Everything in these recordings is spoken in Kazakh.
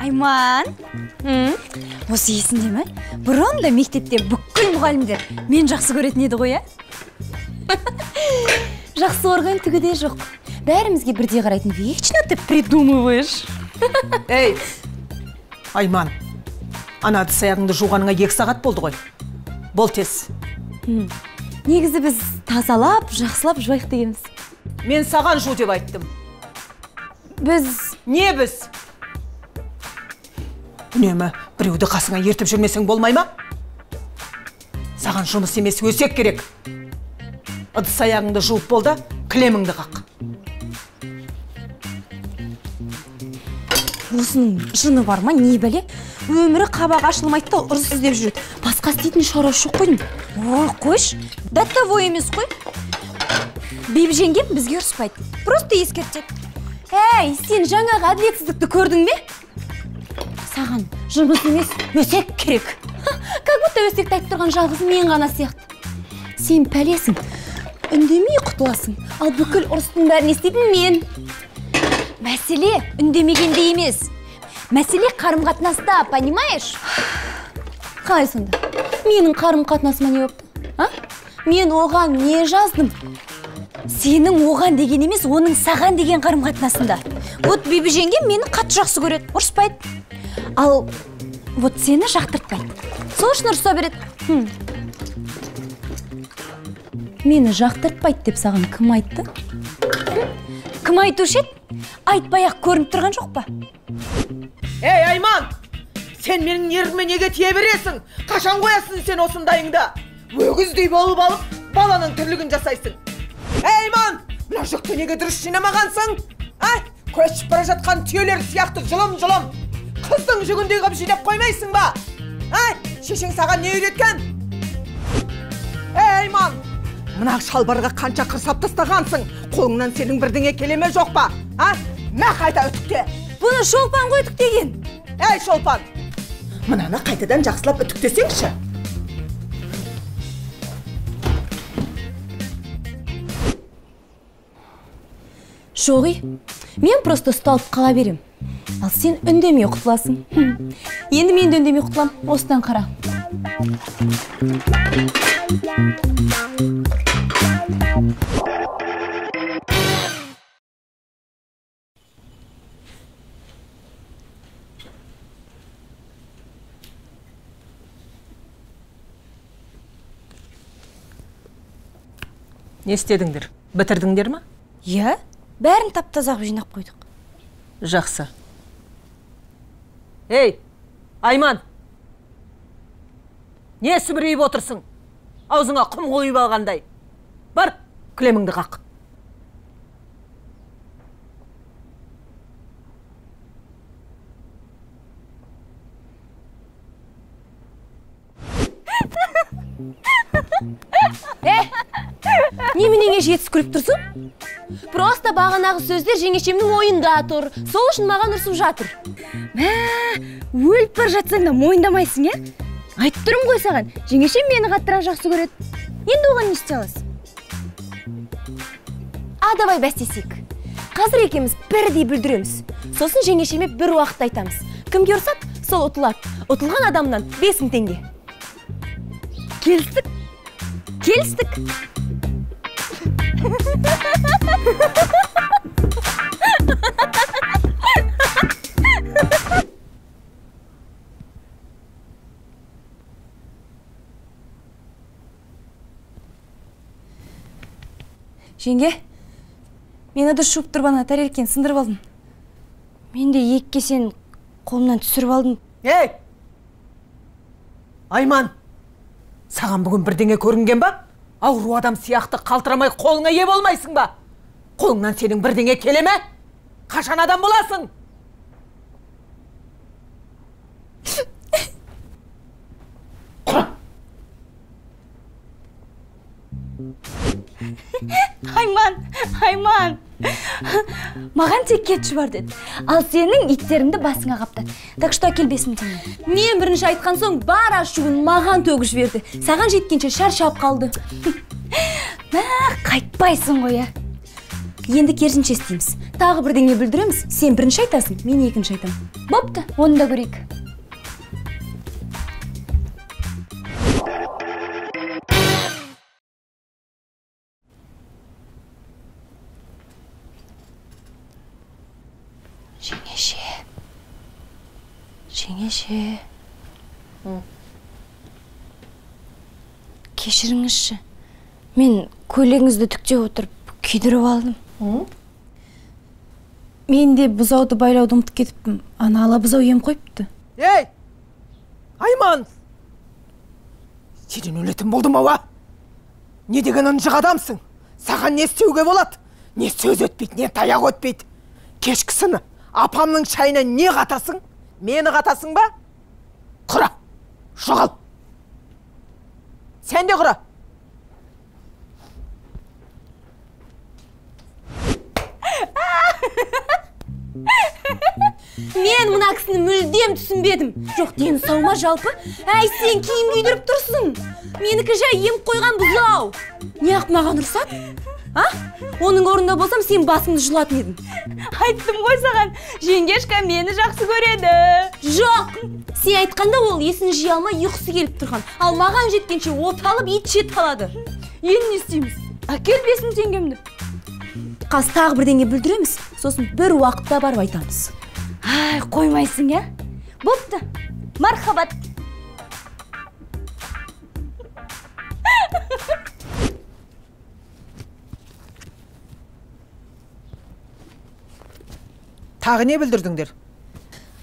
Айман, осы есінде ме? Бұрын да мектепте бүкіл мұғалімдер мен жақсы көретін еді ғой, жақсы орған түгі де жоқ. Бәрімізге бірдей қарайтын, вечно ты придумываешь. Ей, Айман, ана ыдыс аяғыңды жуғаныңа 2 сағат болды ғой. Бол тез. Негізі біз тазалап, жақсылап жуайық дегенбіз. Мен саған жу деп айттым. Не біз? Үнемі біреуді қасыңа ертіп жүрмесең болмай ма? Саған жұмыс емес өсек керек. Ыдыс аяғыңды жуып бол да, кілеміңді қақ. Осының жыны бар ма, не бәле? Өмірі қабақ ашылмайды да ұрыс іздеп жүреді. Басқа істейтін шаруа жоқ қойдым. Ой, қойш, даттавой емес қой. Бейбі жеңгем бізге ұрыспайды. Просто ескертеді. Әй, сен жаңағы әділетсіздікті көрдің бе? Саған жұмыс емес, өсек керек. Как будто өсекті айтып тұрған жалғыз мен ғана сияқты. Сен пәлесің, үндемей құтыласың, ал бүкіл ұрыстың бәрін естейтін мен. Мәселе үндемегенде емес. Мәселе қарым-қатынаста, понимаешь? Қалай сонда? Менің қарым-қатынасыма не бопты? Мен оған не жаздым? Сенің оған деген емес, оның саған деген қарым-қатынасында. Вот Бибі жеңгем мені қатты жақсы көреді, ұрыспайды. Ал вот сені жақтыртпайды. Сол үшін ұрыса береді. Мені жақтыртпайды деп саған кім айтты? Кім айтушы еді? Айтпай-ақ көрініп тұрған жоқ па? Ей, Айман! Сен менің еріме неге тие бересің? Қашан қоясың сен осындайыңды? Өгіздей болып алып, баланың түрлігін жасайсың. Ей, Айман! Мына жүкті неге дұрыс жинамағансың? Көшіп бара жатқан түйелер сияқты жылым-жылым. Қыздың жүгіндей қып жинап қоймайсың ба? Шешең саған не үйреткен? Ей, Айман! Мына шалбарға қанша қырсап тастағансың? Қолыңнан сенің бірдеңе келеме жоқ па? Мә қайта үтікте. Бұны шолпан ғой үтіктеген. Ей, шолпан! Мынаны қайтадан жақсылап үтіктесеңші. Жоғи, мен просто ұсталып қала берем. Ал сен үндемей құтыласың. Енді мен де үндемей құтылам, осыдан қара. Не істедіңдер? Бітірдіңдер ма? Иә, бәрін тап-таза қылып жинап қойдық. Жақсы. Ей, Айман! Не сүмірейіп отырсың? Аузыңа құм қойып алғандай. Бар, кілеміңді қақ. Неменеге жетіс күліп тұрсың? Просто бағанағы сөздер жеңешемнің ойында тұр. Сол үшін маған ұрсып жатыр. Өліп бар жатсаң да мойындамайсың, Айтып тұрым ғой саған, жеңешем мені қаттырақ жақсы көреді. Енді оған не істей аласың? Давай бәстесек. Қазір екеміз бірдей бүлдіреміз. Сосын жеңешеме бір уақыт айтамыз. Кімге ұрсақ, сол ұтылады. Ұтылған адамнан 5000 теңге. Келістік? Келістік. Жеңге, мен ыдыс жуып тұрып ана тәрелкені сындырып алдым. Мен де екке сен қолымнан түсіріп алдым. Ей! Айман! Саған бүгін бірдеңе көрінген ба? Ауру адам сияқты қалтырамай қолыңа ие болмайсың ба? Қолыңнан сенің бірдеңе келе ме? Қашан адам боласың? Айман. Маған тек кетші бар деді. Ал сенің иттеріңді басыңа қаптады. Так что келбесін теңе. Мен бірінші айтқан соң бар ашуын маған төгіш берді. Саған жеткенше шаршап қалды. Қайтпайсың ғой, Енді керісінше істейміз. Тағы бірдеңе бүлдіреміз. Сен бірінші айтасың, мен екінші айтамын. Бопты, оны да көрейік. Жеңеше. Кешіріңізші. Мен көйлегіңізді түктеп отырып күйдіріп алдым. Мен де бұзауды байлауды ұмытып кетіппін. Ана ала бұзау ем қойыпты. Ей! Айман! Сен өлетін болдым ау? Не деген ынжық адамсың? Саған не істеуге болады? Не сөз өтпейді, не таяқ өтпейді. Кешкісіні апамның шайына не қатасың? Мені қатасың ба? Құра, жоғал. Сен де құра. Мен мына кісіні мүлдем түсінбедім. Жоқ, дені сау ма жалпы? Әй, сен киім күйдіріп тұрсың. Менікі жай ем қойған бұзау. Не ақ маған ұрсат? Оның орнында болсам, сен басыңды жұлатын едің. Айттым ғой саған, жеңгешка мені жақсы көреді. Жоқ, сен айтқанда ол есін жия алмай ұйқысы келіп тұрған. Ал маған жеткенше от алып ит жет қалады. Енді не істейміз? Әкел 5 теңгемді. Қаз тағы бірдеңе бүлдіреміз, сосын бір уақытта барып айтамыз. Қоймайсың, Бопты, мархабат. Тағы не бүлдірдіңдер?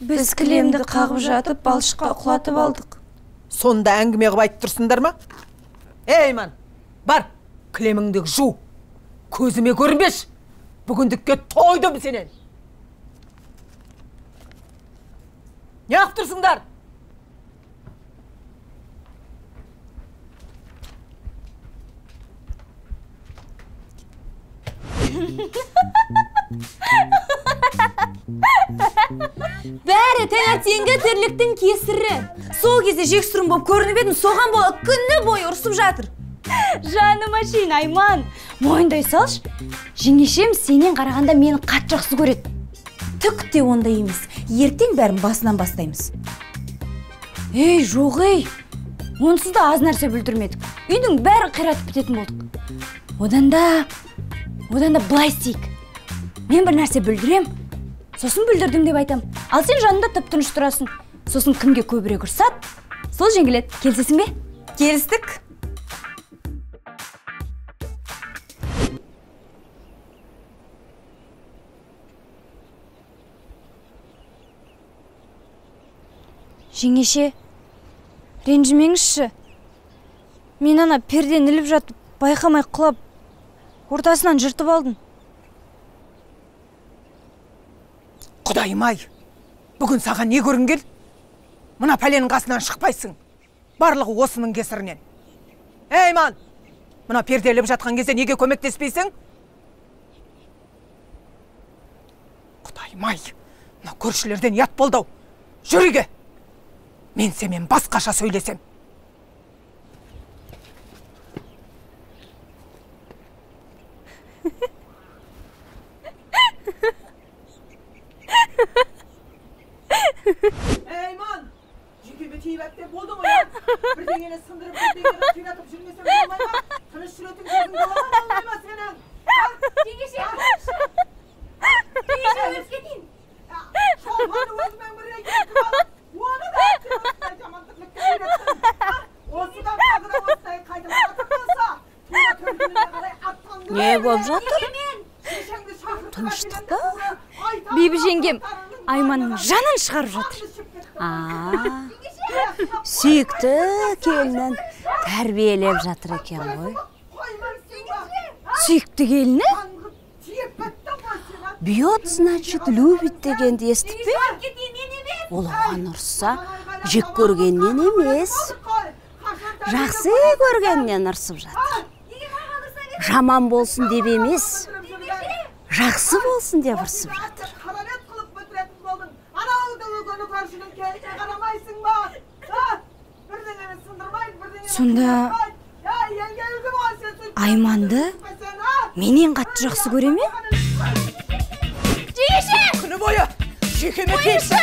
Біз кілемді қағып жатып, балшыққа құлатып алдық. Сонда әңгіме қып айтып тұрсыңдар ма? Айман, бар, кілеміңді жу. Көзіме көрінбеш. Бүгіндікке тойдым сенен. Не ақ тұрсыңдар? Бәрі таңертеңгі тірліктің кесірі. Сол кезде жексұрын болып көрініп едім, соған бола күні бойы ұрсып жатыр. Жаным ашейін, Айман. Мойындай салшы, жеңешем сенен қарағанда мені қатты жақсы көреді. Түк те ондай емес. Ертең бәрін басынан бастаймыз. Ей, жоқ ей. Онсыз да аз нәрсе бүлдірмедік. Үйдің бәрі қиратып бітетін болдық. Одан да былай істейік. Мен бір нәрсе бүлдірем, сосын бүлдірдім деп айтам. Ал сен жанында тып-тыныш тұрасың. Сосын кімге көбірек ұрсат, сол жеңіледі. Келісесің бе? Келістік. Жеңеше, ренжімеңізші. Мен ана перден іліп жатып, байқамай құлап, ортасынан жыртып алдым. Құдайым-ай, бүгін саған не көрінгел? Мына пәленің қасынан шықпайсың. Барлығы осының кесірінен. Айман, мына перде іліп жатқан кезде неге көмектеспейсің? Құдайым-ай, мына көршілерден ят болдау. Жүреге! Мен семен басқаша сөйлесем. Айман! Жүкеме тиіп әттеп болды ма? Бірдеңені сындырып, бірдеңені түйратып жүрмесем болмай ма? Тыныш жүретін көзің болған болмай ма сенің? Жеңеше, өз кетейін. Шолғаны өзімен бірге кетіп алып, оны да осындай жамандықлыққа үйреттің. Осыдан тағы да осындай қайтып болса, тура төргеніне қарай аттандырып. Не болып жатыр? Тыныштық па? Бейбі жеңгем Айманның жанын шығарып жатыр. Сүйікті келінін тәрбиелеп жатыр екен ғой. Сүйікті келіні? Бьет, значит, любит дегенді естіп пе? Ол оған ұрса, жек көргеннен емес, жақсы көргеннен ұрсып жатыр. жаман болсын деп емес, жақсы болсын деп ұрсып жатыр. Қарабет қылып бөтіретін болдың. Анауды өгені көршінің келіне қарамайсың ба? Бірдеңені сындырмай, бірдеңені Сонда Айманды менен қатты жақсы көре ме? Жеңеше! Күні бойы шекеме тепсің.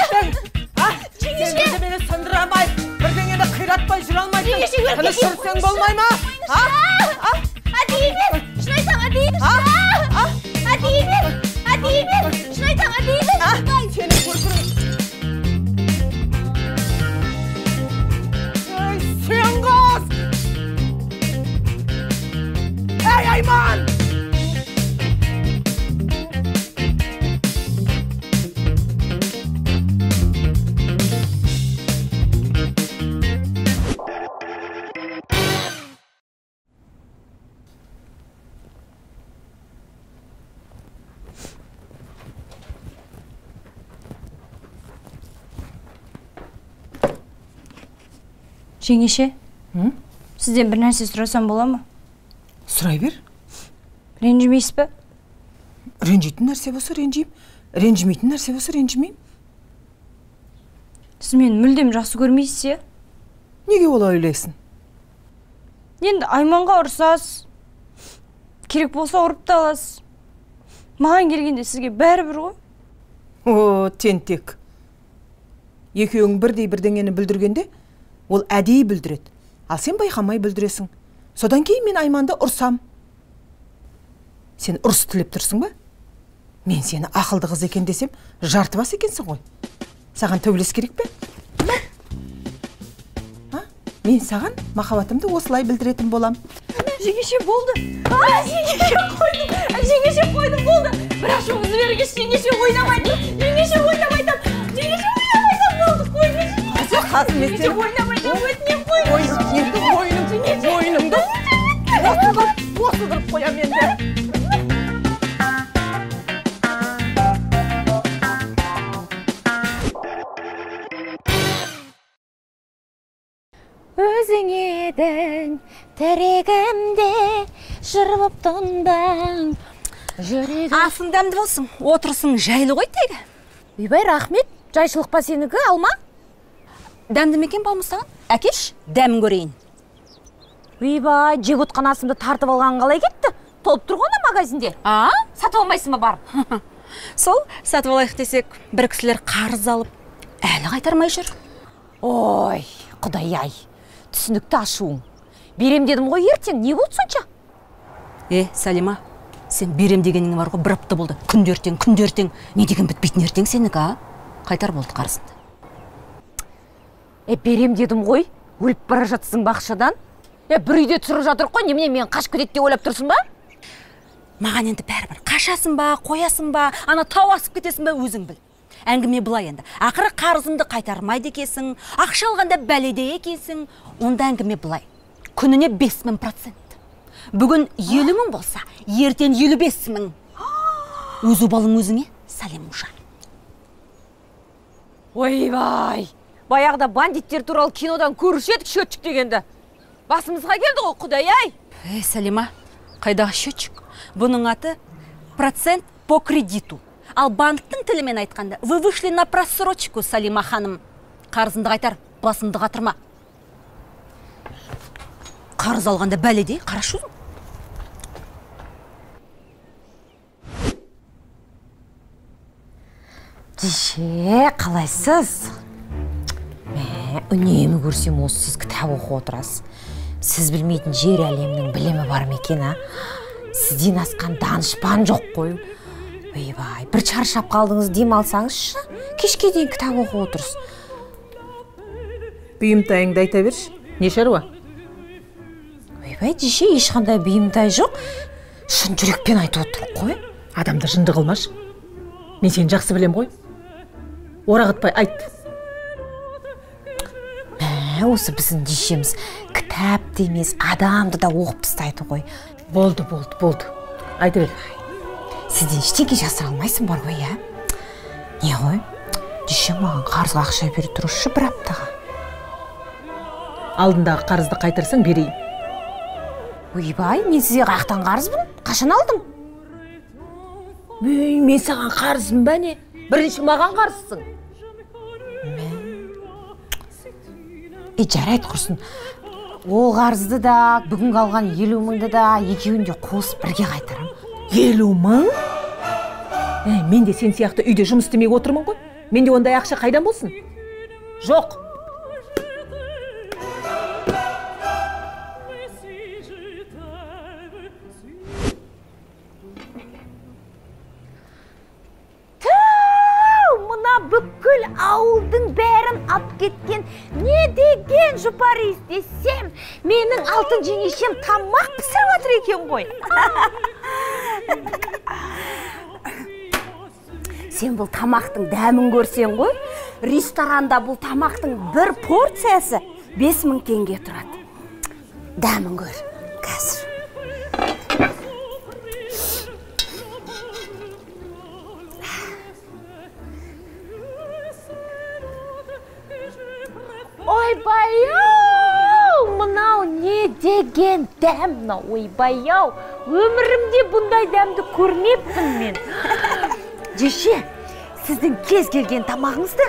Жеңеше! Сен мені сындырамай, бірдеңені қиратпай жүр алмайсың. Тыныш жүрсең болмай ма? Адеймін! Шын айтам, адеймін! Адеймін! Шын айтам, адеймін! Сені көркірің. Сен қыз! Ей, Айман! Жеңеше, сізден бір нәрсе сұрасам бола ма? Сұрай бер. Ренжімейсіз бе? Ренжитін нәрсе болса ренжейм, ренжімейтін нәрсе болса ренжімейм. Сіз мені мүлдем жақсы көрмейсіз, е? Неге олай ойлайсың? Енді Айманға ұрсасыз, керек болса ұрып та аласыз. Маған келгенде сізге бәрібір ғой. О, тентек. Екеуің бірдей бірдеңені бүлдіргенде, ол әдейі бүлдіреді. Ал сен байқамай бүлдіресің. Содан кейін мен Айманды ұрсам. Сен ұрыс тілеп тұрсың ба? Мен сені ақылды қыз екен десем, жарты бас екенсің ғой. Саған төбелес керек пе? Мен саған махаббатымды осылай білдіретін болам. Жеңеше болды. Жеңеше қойдым болды. Бірақ шоңыз бергеш, жеңеше ойнамайды. Жеңеше ойнамайды. Болды, қойыңыз. Жеңеше ойнамайды. Өтінен қойыңыз. Енді ойыныңды осыдырып қоям енді. Өзің едің тірегімде жыр боп тұнбаң жүрегім. Асың дәмді болсын, отырысың жайлы ғой тегі. Үйбай, рахмет, жайшылық па сенікі, алма? Дәмді мекен балмыстаған? Әкеш, дәмін көрейін. Үйбай, жеп отқан асымды тартып алған қалай кетті? Толып тұр ғой магазинде. Сатып алмайсың ба барып? Сол, сатып алайық десек, бір кісілер қарыз алып, әлі қайтармай жүр. Ой, құдай-ай, түсінікті ашуың. Берем дедім ғой ертең, не болды сонша? Салима, сен берем дегенің бар ғой, бір апта болды. Күнде ертең. Не деген бітпейтін ертең сенікі, қайтар болды қарызыңды. Берем дедім ғой, өліп бара жатсың бақшадан. Бір үйде тұрып жатыр ғой, немене мен қашып кетеді деп ойлап тұрсың ба? Маған енді бәрібір, қашасың ба, қоясың ба, ана тау асып кетесің ба, өзің біл. Әңгіме былай енді. Ақыры қарызымды қайтармайды екесің, ақша алғанда бәледе екесің. Онда әңгіме былай. Күніне 5000%. Бүгін 50.000 болса, ертең 55.000. Өзі балың өзіңе, Салимуша. Ойбай, баяғыда бандиттер туралы кинодан көруші едік счетчик дегенді. Басымызға келді ғой, құдай-ай. Салима, қайдағы счетчик? Бұның аты процент по кредиту. Ал банктың тілімен айтқанда, вы вышли на просрочку, Салима ханым. Қарызымды қайтар, басымды қатырма. Қарыз алғанда бәледе, қарашы өзің. Деше, қалайсыз? Үнемі көрсем осы сіз кітап оқып отырасыз. Сіз білмейтін жер әлемнің білімі бар ма екен, Сізден асқан данышпан жоқ қой. Ойбай, бір шаршап қалдыңыз, демалсаңызшы. Кешке дейін кітап оқып отырсыз. Бұйымтайыңды айта берші, не шаруа? Ойбай, деше, ешқандай бұйымтай жоқ. Шын жүрекпен айтып отыр қой. Адамды жынды қылмаш. Мен сені жақсы білем ғой. Орағытпай айт. Осы біздің дешеміз кітап демес, адамды да оқып тастайды ғой. Болды. Айта бер. Сізден ештеңе жасыра алмайсың бар ғой, Не ғой? Дешем маған қарызға ақша бере тұршы бір аптаға. Алдындағы қарызды қайтарсаң берейін. ойбай, мен сізге қаяқтан қарызбын? Қашан алдым? Мен саған қарызым ба не? Бірінші маған қарызсың. Жарайды құрсын. Ол қарызды да, бүгінгі алған 50 мыңды да екеуін де қосып бірге қайтарам. 50 мың? Мен де сен сияқты үйде жұмыс істемей отырмын ғой. Менде ондай ақша қайдан болсын? Жоқ. Бүкіл ауылдың бәрін ап кеткен не деген жұпар естесем, менің алтын жеңешем тамақ пісіріп отыр екен ғой. Сен бұл тамақтың дәмін көрсең ғой, ресторанда бұл тамақтың бір порциясы 5000 теңге тұрады. Дәмін көр, қазір. Ойбай-ау, мынау не деген дәм, ойбай-ау, өмірімде бұндай дәмді көрмеппін мен. Жеше, сіздің кез келген тамағыңызды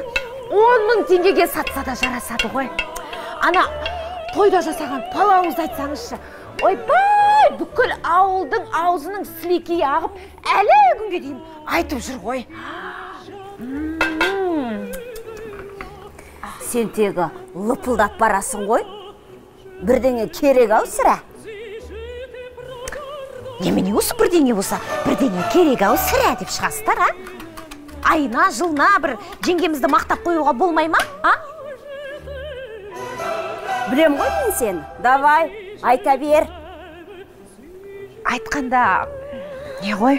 10 мың теңгеге сатса да жарасады ғой. Ана тойда жасаған палауыңызды айтсаңызшы. Ойбай, бүкіл ауылдың аузының сілекейі ағып, әлі күнге дейін айтып жүр ғой. Сен тегі лыпылдап барасың ғой. Бірдеңе керек ау сірә. Немене осы бірдеңе болса, бірдеңе керек ау сірә деп шығасыздар, а? Айна, жылна бір жеңгемізді мақтап қоюға болмай ма, а? Білем ғой мен сені. Давай, айта бер. Айтқанда, не ғой?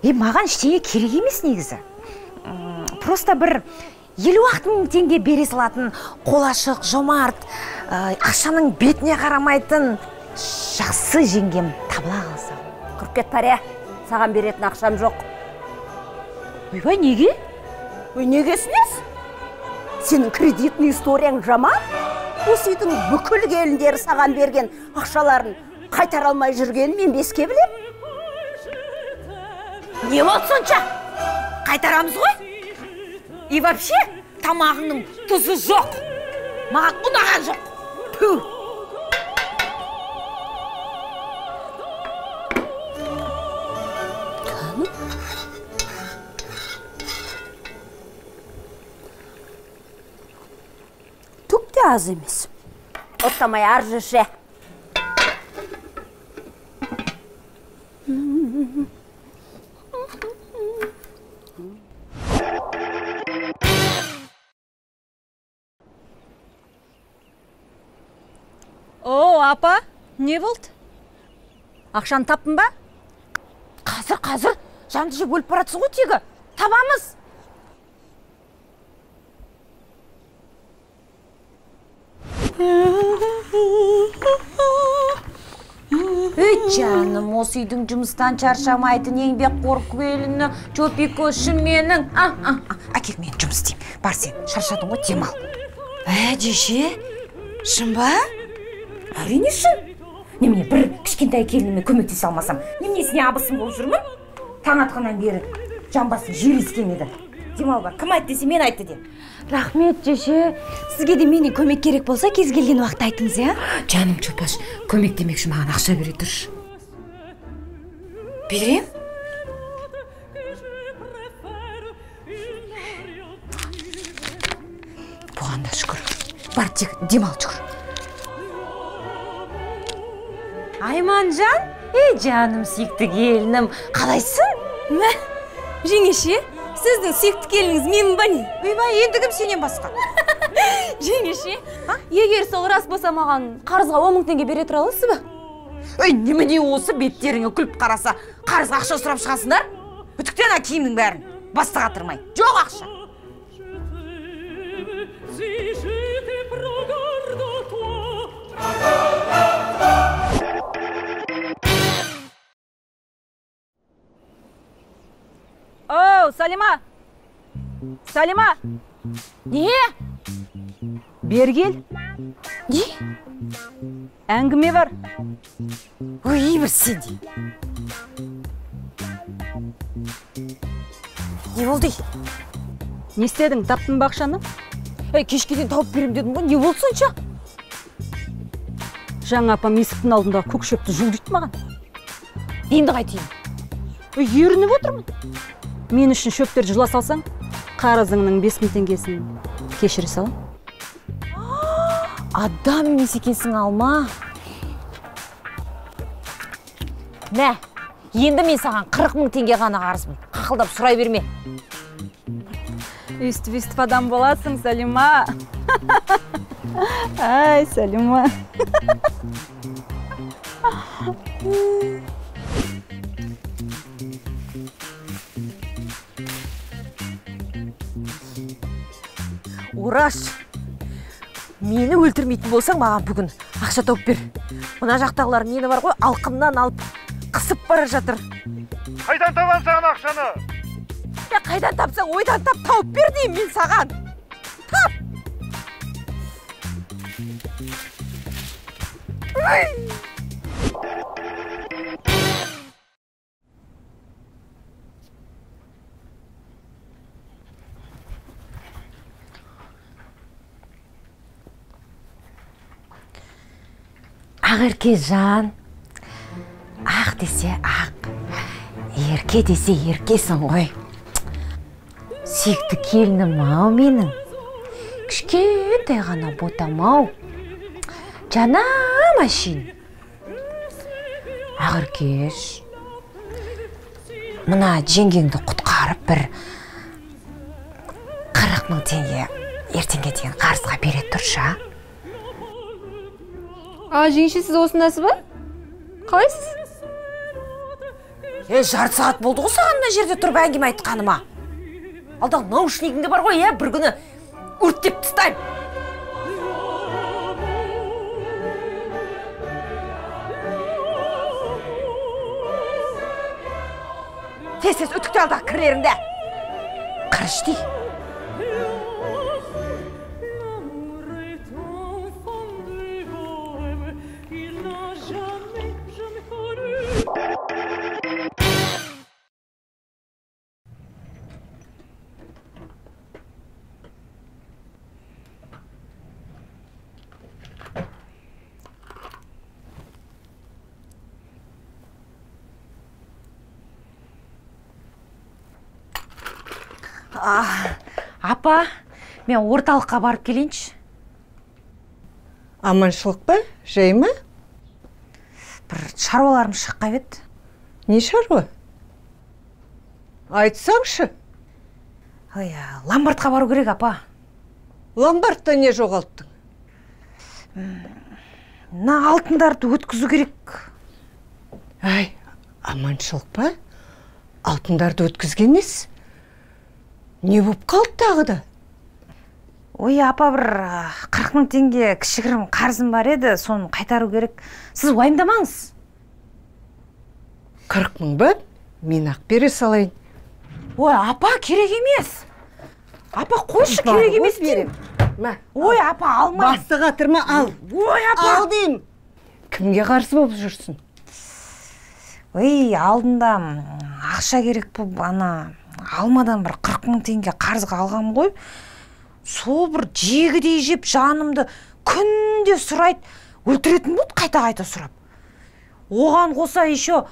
Маған ештеңе керек емес негізі. Просто бір 50 мың теңге бере салатын, қолашық, жомарт, ақшаның бетіне қарамайтын жақсы жеңгем табыла қалса. Құрып кет паря, саған беретін ақшам жоқ. Ойбай, неге? Негесінес? Сенің кредитный историяң жаман? Осы үйдің бүкіл келіндері саған берген ақшаларын қайтара алмай жүргенін мен беске білем. Не болды сонша? Қайтарамыз ғой? И вообще, тамағының тұзы жоқ. Маған ұнаған жоқ. Пу! Түк те аз емес. Оттамай ар жүрші. О, апа, не болды? Ақшаны таптың ба? Қазір, жанды жеп өліп баратсың ғой тегі. Табамыз. Жаным, осы үйдің жұмыстан шаршамайтын еңбек қор келіні Чопико үшін менің. Әкел, мен жұмыс істеймін. Бар сен, шаршадың ғой, демал. Жеше, шын ба? Әрине шын. Немене бір кішкентай келініме көмектесе алмасам, неменесіне абысым болып жүрмін? Таң атқаннан бері жамбасын жер ескен еді. Демал бар, кім айтты десе мен айтты де. Рахмет, жеше. Сізге де менен көмек керек болса, кез келген уақытта айтыңыз, я? Жаным Чопаш, көмек демекші маған ақша бере тұршы. Берем? Бұған да шүкір. Бар, тек демал жүгір. Айманжан, жаным сүйікті келінім, қалайсың? Жеңеше, сіздің сүйікті келініңіз менің ба не? Ойбай, енді кім сенен басқа? Жеңеше, егер сол рас болса маған қарызға 10 мың теңге бере тұра аласыз ба? Немене осы беттеріңе күліп қараса, қарызға ақша сұрап шығасыңдар? Үтіктен киімнің бәрін басты қатырмай. Жоқ ақша. Оу, Салима! Салима! Не? Бер кел. Не? Әңгіме бар. Ой, бір сенде. Не болды? Не істедің, таптың ба ақшаны? Кешке дейін тауып берем дедім ғой, не болды сонша? Жаңа апам есіктің алдындағы көк шөпті жул дейді маған. Енді қайтейін? Ерініп отырмын. Мен үшін шөптер жыла салсаң, қарызыңның 5000 теңгесін кешіре салам. Адам емес екенсің, Алма. Мә, енді мен саған 40 000 теңге ғана қарызбын. Қақылдап сұрай берме. Үстіп адам боласың, Салима. Ай, Салима. Ораш, мені өлтірмейтін болсаң, маған бүгін ақша тауып бер. Мына жақтағылар нені бар ғой, алқымнан алып қысып бара жатыр. Қайдан табан саған ақшаны? Қайдан тапсаң, ойдан тауып бер деймін мен саған. Тап! Ақерке жан, ақ десе ақ, ерке десе еркесің ғой. Сүйікті келінім ау менің, кішкентай ғана ботам ау, жанам ашин. Ақеркеш, мына жеңгеңді құтқарып бір 40 000 теңге ертеңге дейін қарызға бере тұршы. Жеңеше, сіз осындасыз ба? Қалайсыз? Жарты сағат болды ғой саған мына жерде тұрып әңгіме айтқаныма. Алдағы наушнигіңде бар ғой, бір күні өрттеп тастайым. Тез үтікті алдағы кірлеріңді. Қырышты. Апа, мен орталыққа барып келейінші. Аманшылық ба? Жай ма? Бір шаруаларым шыққа бет. Не шаруа? Айтсаңшы. Ломбардқа бару керек, апа. Ломбардта не жоғалттың? На алтындарды өткізу керек. Ай, аманшылық ба? Алтындарды өткізген несі? Не боп қалды тағы да? Апа, бір 40 000 теңге кішігірім қарызым бар еді, соны қайтару керек. Сіз уайымдамаңыз. 40 000 ба? Мен ақ бере салайын. Апа, керек емес. Апа, қойшы, керек емес деймін. Апа, алмайын. Басты қатырма, ал. Апа. Ал деймін. Кімге қарсы болып жүрсің? Алдында ақша керек болып, Алмадан бір 40 000 теңге қарызға алғам ғой. Сол бір жегідей жеп жанымды күнде сұрайды. Өлтіретін болды қайта-қайта сұрап. Оған қоса еще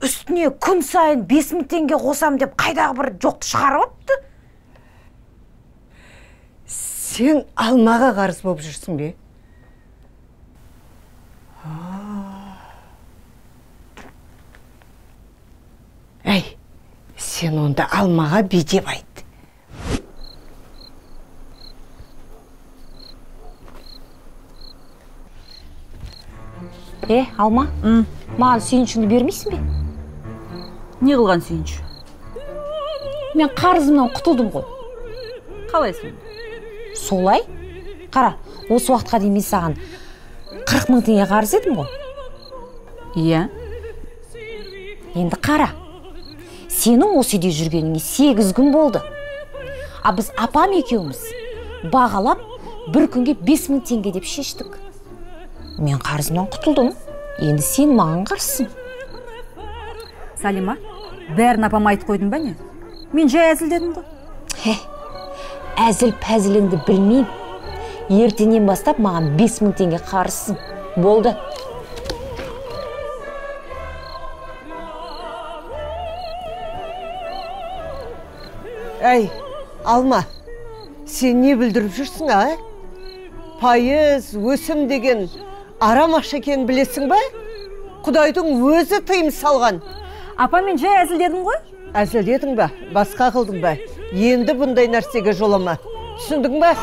үстіне күн сайын 5 000 теңге қосам деп қайдағы бір жоқты шығарып апты. Сен алмаға қарыз болып жүрсің бе? Әй, сен онда алмаға бедеп айт. Алма, маған сүйіншіңді бермейсің бе? Не қылған сүйінші? Мен қарызымнан құтылдым ғой. Қалайсың? Солай? Қара, осы уақытқа дейін мен саған 40 000 теңге қарыз едім ғой. Иә. Енді қара. Сенің осы үйде жүргеніңе 8 күн болды. Біз апам екеуміз бағалап бір күнге 5 000 теңге деп шештік. Мен қарызымнан құтылдым. Енді сен маған қарызсың. Салима, бәрін апам айтып қойдың ба не? Мен жай әзілдедім ғой. Әзіл пәзіліңді білмеймін. Ертеңнен бастап маған 5000 теңге қарызсың. Болды. Әй, Алма, сен не бүлдіріп жүрсің, а? Пайыз, өсім деген арам ақша екенін білесің ба? Құдайдың өзі тыйым салған. Апа, мен жай әзілдедім ғой. Әзілдедің ба? Басқа қылдың ба? Енді бұндай нәрсеге жолама. Түсіндің ба?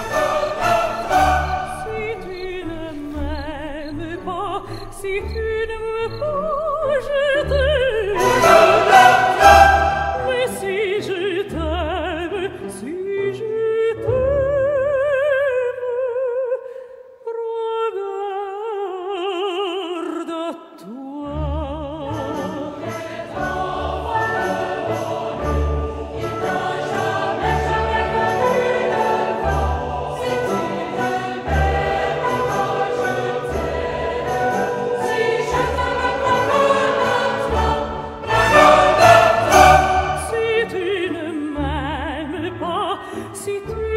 Si tu